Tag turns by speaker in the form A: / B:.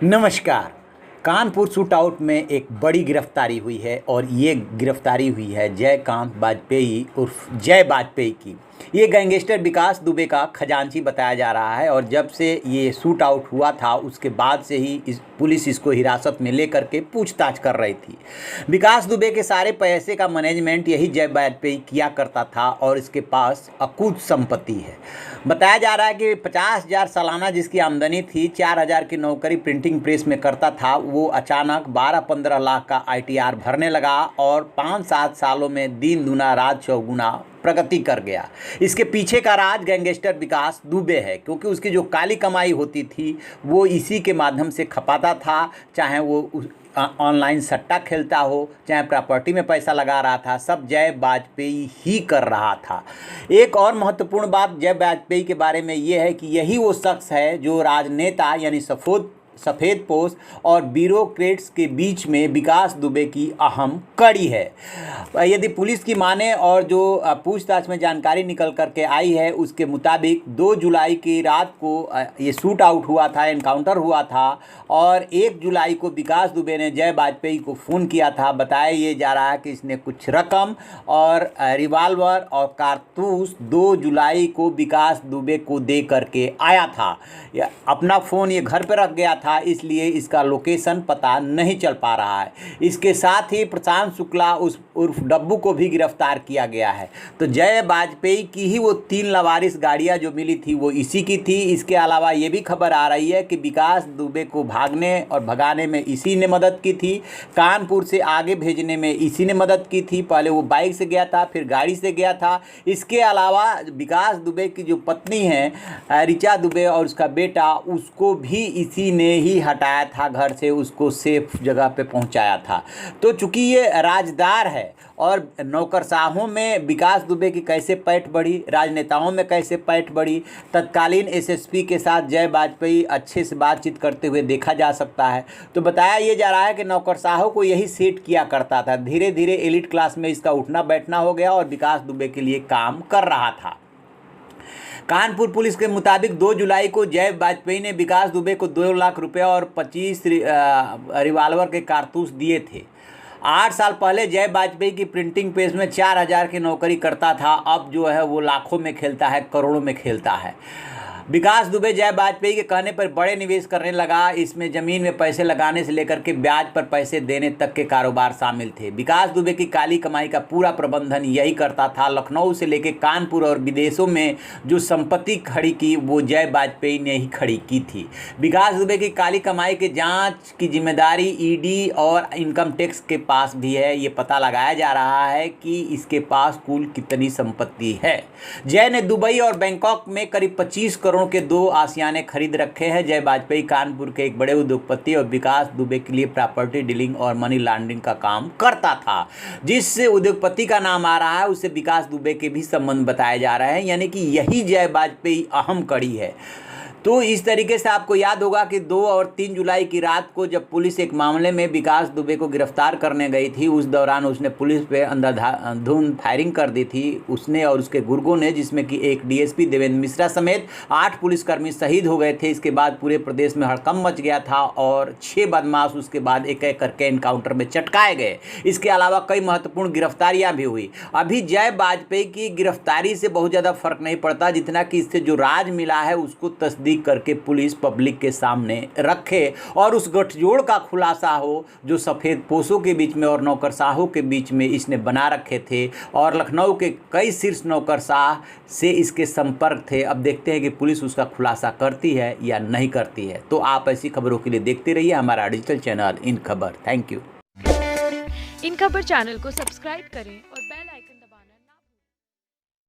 A: नमस्कार। Kanpur shoot out में एक बड़ी गिरफ्तारी हुई है और ये गिरफ्तारी हुई है जयकांत वाजपेयी उर्फ जय वाजपेयी की। ये गैंगस्टर विकास दुबे का खजांची बताया जा रहा है और जब से ये शूट आउट हुआ था उसके बाद से ही पुलिस इसको हिरासत में लेकर के पूछताछ कर रही थी। विकास दुबे के सारे पैसे का मैनेजमेंट यही जय वाजपेयी किया करता था और इसके पास अकूत संपत्ति है। बताया जा रहा है कि 50,000 सालाना जिसकी आमदनी थी, 4,000 की नौकरी प्रिंटिंग प्रेस में करता था, वो अचानक 12-15 लाख का ITR भरने लगा और 5-7 सालों में दिन दूना रात चौगुना प्रगति कर गया। इसके पीछे का राज गैंगस्टर विकास दुबे है, क्योंकि उसकी जो काली कमाई होती थी वो इसी के माध्यम से खपाता था। चाहे वो ऑनलाइन सट्टा खेलता हो, चाहे प्रॉपर्टी में पैसा लगा रहा था, सब जय वाजपेयी ही कर रहा था। एक और महत्वपूर्ण बात जय वाजपेयी के बारे में ये है कि यही वो शख्स है जो राजनेता यानी सफ़ेद पोश और ब्यूरोक्रेट्स के बीच में विकास दुबे की अहम कड़ी है। यदि पुलिस की माने और जो पूछताछ में जानकारी निकल करके आई है उसके मुताबिक 2 जुलाई की रात को ये शूट आउट हुआ था, एनकाउंटर हुआ था और 1 जुलाई को विकास दुबे ने जय वाजपेयी को फ़ोन किया था। बताया ये जा रहा है कि इसने कुछ रकम और रिवाल्वर और कारतूस 2 जुलाई को विकास दुबे को दे करके आया था। अपना फ़ोन ये घर पर रख गया था, इसलिए इसका लोकेशन पता नहीं चल पा रहा है। इसके साथ ही प्रशांत शुक्ला उर्फ डब्बू को भी गिरफ्तार किया गया है। तो जय वाजपेयी की ही वो 3 लवारिस गाड़ियां जो मिली थी वो इसी की थी। इसके अलावा ये भी खबर आ रही है कि विकास दुबे को भागने और भगाने में इसी ने मदद की थी, कानपुर से आगे भेजने में इसी ने मदद की थी। पहले वो बाइक से गया था, फिर गाड़ी से गया था। इसके अलावा विकास दुबे की जो पत्नी है ऋचा दुबे और उसका बेटा, उसको भी इसी ने ही हटाया था घर से, उसको सेफ जगह पे पहुंचाया था। तो चूंकि ये राजदार है और नौकरशाहों में विकास दुबे की कैसे पैठ बढ़ी, राजनेताओं में कैसे पैठ बढ़ी, तत्कालीन SSP के साथ जय वाजपेयी अच्छे से बातचीत करते हुए देखा जा सकता है। तो बताया ये जा रहा है कि नौकरशाहों को यही सेट किया करता था। धीरे धीरे एलिट क्लास में इसका उठना बैठना हो गया और विकास दुबे के लिए काम कर रहा था। कानपुर पुलिस के मुताबिक 2 जुलाई को जय वाजपेयी ने विकास दुबे को 2 लाख रुपए और 25 रिवाल्वर के कारतूस दिए थे। 8 साल पहले जय वाजपेयी की प्रिंटिंग प्रेस में 4,000 की नौकरी करता था, अब जो है वो लाखों में खेलता है, करोड़ों में खेलता है। विकास दुबे जय वाजपेयी के कहने पर बड़े निवेश करने लगा। इसमें ज़मीन में पैसे लगाने से लेकर के ब्याज पर पैसे देने तक के कारोबार शामिल थे। विकास दुबे की काली कमाई का पूरा प्रबंधन यही करता था। लखनऊ से लेकर कानपुर और विदेशों में जो संपत्ति खड़ी की वो जय वाजपेयी ने ही खड़ी की थी। विकास दुबे की काली कमाई के जांच की जिम्मेदारी ED और इनकम टैक्स के पास भी है। ये पता लगाया जा रहा है कि इसके पास कुल कितनी संपत्ति है। जय ने दुबई और बैंकॉक में करीब 25 करोड़ के 2 आशियाने खरीद रखे हैं। जय वाजपेयी कानपुर के एक बड़े उद्योगपति और विकास दुबे के लिए प्रॉपर्टी डीलिंग और मनी लॉन्ड्रिंग का काम करता था। जिस उद्योगपति का नाम आ रहा है उससे विकास दुबे के भी संबंध बताए जा रहे हैं, यानी कि यही जय वाजपेयी अहम कड़ी है। तो इस तरीके से आपको याद होगा कि 2 और 3 जुलाई की रात को जब पुलिस एक मामले में विकास दुबे को गिरफ्तार करने गई थी, उस दौरान उसने पुलिस पे अंधाधुंध फायरिंग कर दी थी, उसने और उसके गुर्गों ने, जिसमें कि एक DSP देवेंद्र मिश्रा समेत 8 पुलिसकर्मी शहीद हो गए थे। इसके बाद पूरे प्रदेश में हड़कंप मच गया था और 6 बदमाश उसके बाद एक एक करके एनकाउंटर में चटकाए गए। इसके अलावा कई महत्वपूर्ण गिरफ्तारियाँ भी हुई। अभी जय वाजपेयी की गिरफ्तारी से बहुत ज़्यादा फर्क नहीं पड़ता, जितना कि इससे जो राज मिला है उसको तस्दीक करके पुलिस पब्लिक के सामने रखे और उस गठजोड़ का खुलासा हो जो सफ़ेद पोशों के बीच में और नौकरशाहों के बीच में इसने बना रखे थे और लखनऊ के कई शीर्ष नौकरशाह से इसके संपर्क थे। अब देखते हैं कि पुलिस उसका खुलासा करती है या नहीं करती है। तो आप ऐसी खबरों के लिए देखते रहिए हमारा डिजिटल चैनल इन खबर। Thank you.
B: इन खबर चैनल को सब्सक्राइब करें और